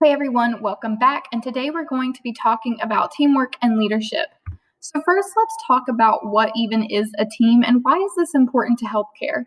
Hey everyone, welcome back. And today we're going to be talking about teamwork and leadership. So, first, let's talk about what even is a team and why is this important to healthcare.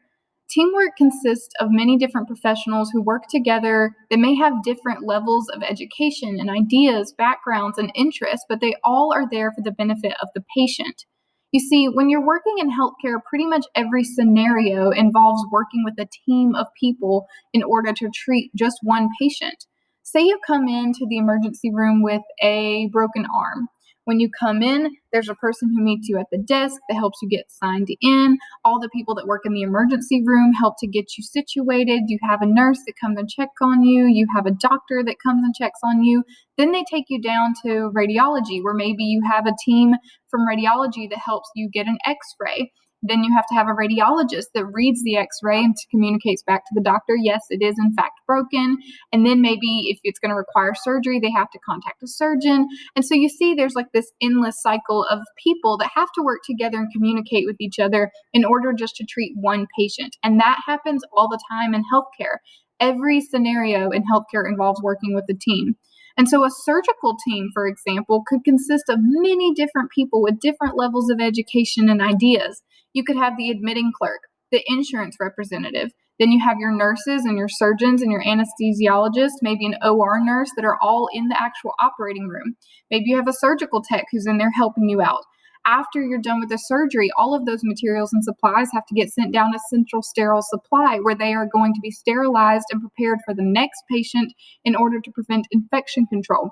Teamwork consists of many different professionals who work together. They may have different levels of education and ideas, backgrounds, and interests, but they all are there for the benefit of the patient. You see, when you're working in healthcare, pretty much every scenario involves working with a team of people in order to treat just one patient. Say you come into the emergency room with a broken arm. When you come in, there's a person who meets you at the desk that helps you get signed in. All the people that work in the emergency room help to get you situated. You have a nurse that comes and checks on you. You have a doctor that comes and checks on you. Then they take you down to radiology, where maybe you have a team from radiology that helps you get an x-ray. Then you have to have a radiologist that reads the x-ray and communicates back to the doctor, yes, it is in fact broken. And then maybe if it's going to require surgery, they have to contact a surgeon. And so you see there's like this endless cycle of people that have to work together and communicate with each other in order just to treat one patient. And that happens all the time in healthcare. Every scenario in healthcare involves working with a team. And so a surgical team, for example, could consist of many different people with different levels of education and ideas. You could have the admitting clerk, the insurance representative. Then you have your nurses and your surgeons and your anesthesiologists, maybe an OR nurse that are all in the actual operating room. Maybe you have a surgical tech who's in there helping you out. After you're done with the surgery, all of those materials and supplies have to get sent down to central sterile supply, where they are going to be sterilized and prepared for the next patient in order to prevent infection control.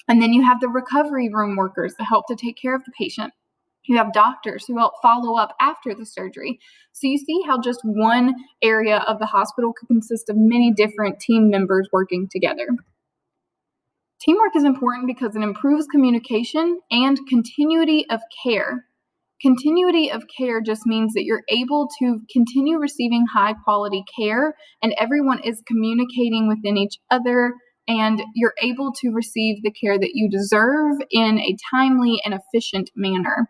And then you have the recovery room workers that help to take care of the patient. You have doctors who help follow up after the surgery. So you see how just one area of the hospital could consist of many different team members working together. Teamwork is important because it improves communication and continuity of care. Continuity of care just means that you're able to continue receiving high quality care and everyone is communicating within each other and you're able to receive the care that you deserve in a timely and efficient manner.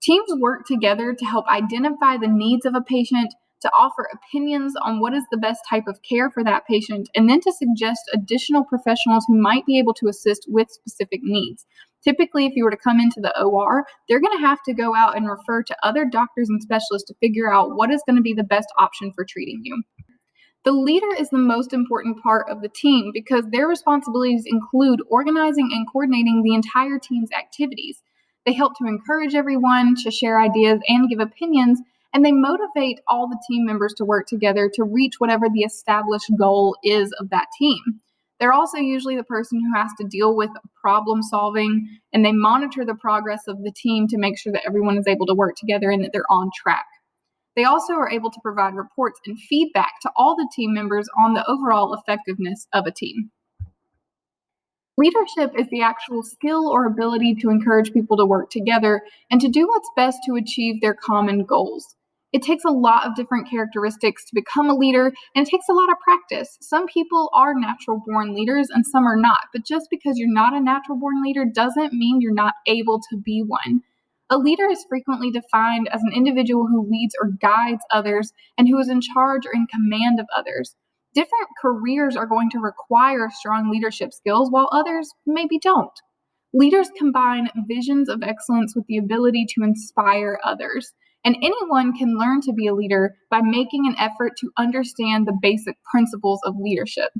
Teams work together to help identify the needs of a patient, to offer opinions on what is the best type of care for that patient, and then to suggest additional professionals who might be able to assist with specific needs. Typically, if you were to come into the OR, they're going to have to go out and refer to other doctors and specialists to figure out what is going to be the best option for treating you. The leader is the most important part of the team because their responsibilities include organizing and coordinating the entire team's activities. They help to encourage everyone to share ideas and give opinions, and they motivate all the team members to work together to reach whatever the established goal is of that team. They're also usually the person who has to deal with problem solving, and they monitor the progress of the team to make sure that everyone is able to work together and that they're on track. They also are able to provide reports and feedback to all the team members on the overall effectiveness of a team. Leadership is the actual skill or ability to encourage people to work together and to do what's best to achieve their common goals. It takes a lot of different characteristics to become a leader, and it takes a lot of practice. Some people are natural born leaders and some are not, but just because you're not a natural born leader doesn't mean you're not able to be one. A leader is frequently defined as an individual who leads or guides others and who is in charge or in command of others. Different careers are going to require strong leadership skills, while others maybe don't. Leaders combine visions of excellence with the ability to inspire others. And anyone can learn to be a leader by making an effort to understand the basic principles of leadership.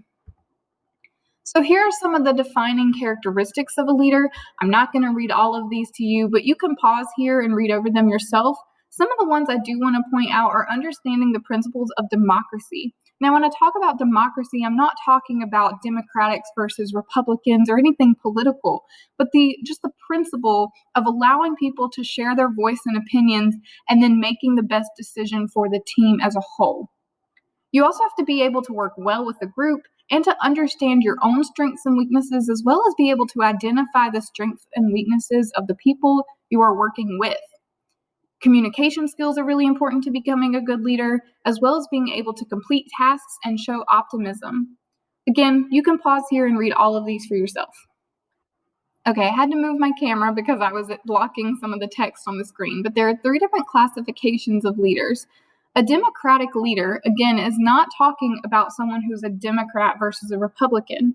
So here are some of the defining characteristics of a leader. I'm not going to read all of these to you, but you can pause here and read over them yourself. Some of the ones I do want to point out are understanding the principles of democracy. Now, when I talk about democracy, I'm not talking about Democrats versus Republicans or anything political, but just the principle of allowing people to share their voice and opinions and then making the best decision for the team as a whole. You also have to be able to work well with the group and to understand your own strengths and weaknesses, as well as be able to identify the strengths and weaknesses of the people you are working with. Communication skills are really important to becoming a good leader, as well as being able to complete tasks and show optimism. Again, you can pause here and read all of these for yourself. Okay, I had to move my camera because I was blocking some of the text on the screen, but there are 3 different classifications of leaders. A Democratic leader, again, is not talking about someone who's a Democrat versus a Republican.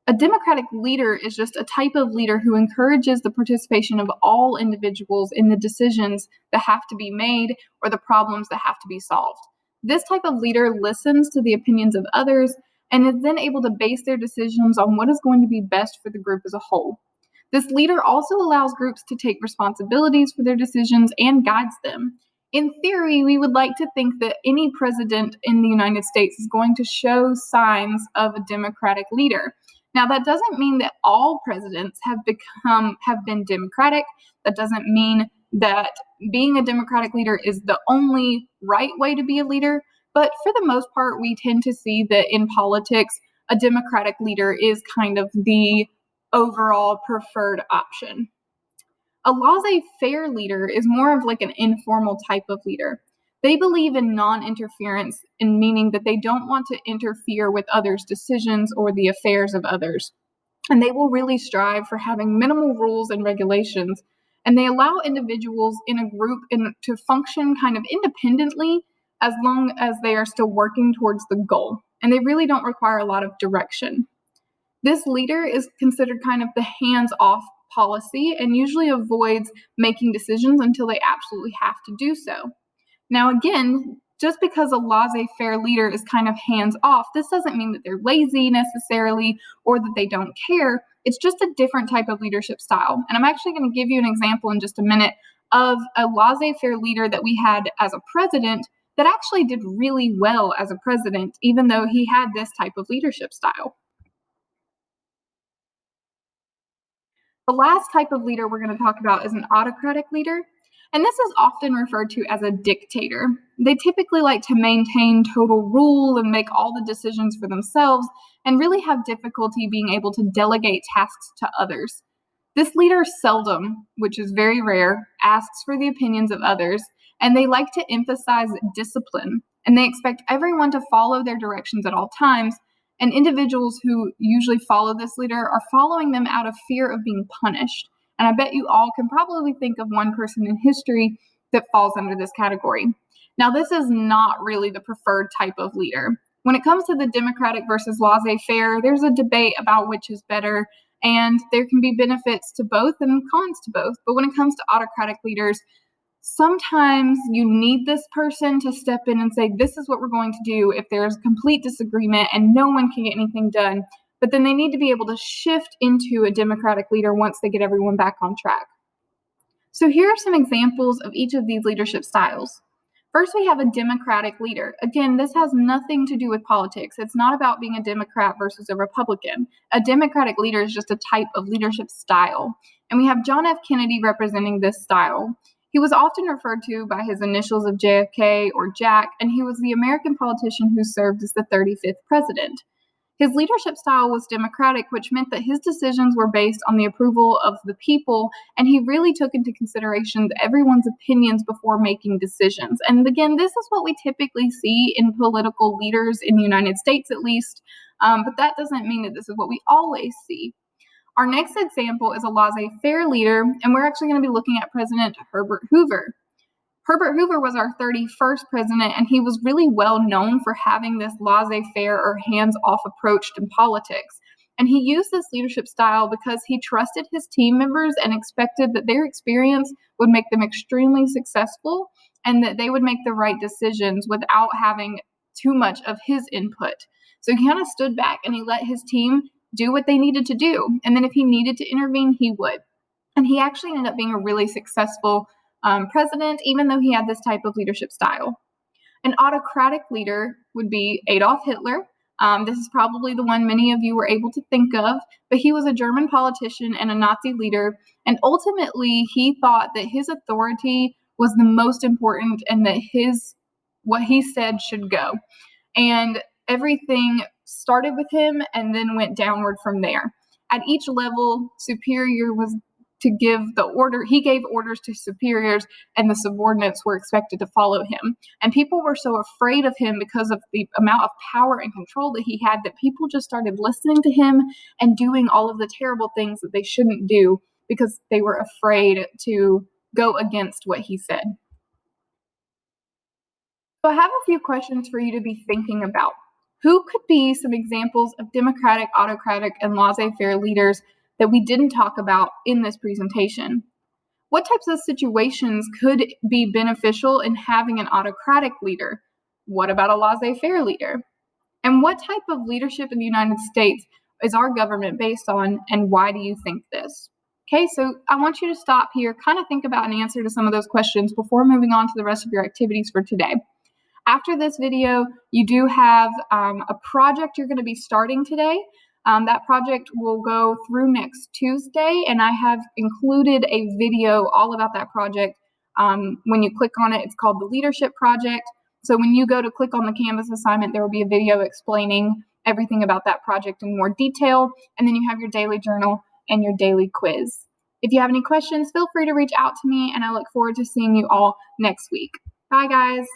A democratic leader is just a type of leader who encourages the participation of all individuals in the decisions that have to be made or the problems that have to be solved. This type of leader listens to the opinions of others and is then able to base their decisions on what is going to be best for the group as a whole. This leader also allows groups to take responsibilities for their decisions and guides them. In theory, we would like to think that any president in the United States is going to show signs of a democratic leader. Now, that doesn't mean that all presidents have been democratic. That doesn't mean that being a democratic leader is the only right way to be a leader. But for the most part, we tend to see that in politics, a democratic leader is kind of the overall preferred option. A laissez-faire leader is more of like an informal type of leader. They believe in non-interference, in meaning that they don't want to interfere with others' decisions or the affairs of others. And they will really strive for having minimal rules and regulations. And they allow individuals in a group to function kind of independently as long as they are still working towards the goal. And they really don't require a lot of direction. This leader is considered kind of the hands-off policy and usually avoids making decisions until they absolutely have to do so. Now, again, just because a laissez-faire leader is kind of hands-off, this doesn't mean that they're lazy necessarily or that they don't care. It's just a different type of leadership style. And I'm actually going to give you an example in just a minute of a laissez-faire leader that we had as a president that actually did really well as a president, even though he had this type of leadership style. The last type of leader we're going to talk about is an autocratic leader, and this is often referred to as a dictator. They typically like to maintain total rule and make all the decisions for themselves and really have difficulty being able to delegate tasks to others. This leader seldom, which is very rare, asks for the opinions of others, and they like to emphasize discipline, and they expect everyone to follow their directions at all times. And individuals who usually follow this leader are following them out of fear of being punished. And I bet you all can probably think of one person in history that falls under this category. Now, this is not really the preferred type of leader. When it comes to the democratic versus laissez-faire, there's a debate about which is better, and there can be benefits to both and cons to both. But when it comes to autocratic leaders, sometimes you need this person to step in and say, this is what we're going to do if there's complete disagreement and no one can get anything done. But then they need to be able to shift into a democratic leader once they get everyone back on track. So here are some examples of each of these leadership styles. First, we have a democratic leader. Again, this has nothing to do with politics. It's not about being a Democrat versus a Republican. A democratic leader is just a type of leadership style. And we have John F. Kennedy representing this style. He was often referred to by his initials of JFK or Jack, and he was the American politician who served as the 35th president. His leadership style was democratic, which meant that his decisions were based on the approval of the people, and he really took into consideration everyone's opinions before making decisions. And again, this is what we typically see in political leaders in the United States, at least, but that doesn't mean that this is what we always see. Our next example is a laissez-faire leader, and we're actually going to be looking at President Herbert Hoover. Herbert Hoover was our 31st president, and he was really well known for having this laissez-faire or hands-off approach in politics. And he used this leadership style because he trusted his team members and expected that their experience would make them extremely successful and that they would make the right decisions without having too much of his input. So he kind of stood back and he let his team do what they needed to do. And then if he needed to intervene, he would. And he actually ended up being a really successful president, even though he had this type of leadership style. An autocratic leader would be Adolf Hitler. This is probably the one many of you were able to think of, but he was a German politician and a Nazi leader. And ultimately, he thought that his authority was the most important and that what he said should go. And everything started with him and then went downward from there. At each level, superior was to give the order. He gave orders to superiors, and the subordinates were expected to follow him. And people were so afraid of him because of the amount of power and control that he had that people just started listening to him and doing all of the terrible things that they shouldn't do because they were afraid to go against what he said. So I have a few questions for you to be thinking about. Who could be some examples of democratic, autocratic, and laissez-faire leaders that we didn't talk about in this presentation? What types of situations could be beneficial in having an autocratic leader? What about a laissez-faire leader? And what type of leadership in the United States is our government based on, and why do you think this? Okay, so I want you to stop here, kind of think about an answer to some of those questions before moving on to the rest of your activities for today. After this video, you do have a project you're going to be starting today. That project will go through next Tuesday, and I have included a video all about that project. When you click on it, it's called the Leadership Project. So when you go to click on the Canvas assignment, there will be a video explaining everything about that project in more detail, and then you have your daily journal and your daily quiz. If you have any questions, feel free to reach out to me, and I look forward to seeing you all next week. Bye, guys.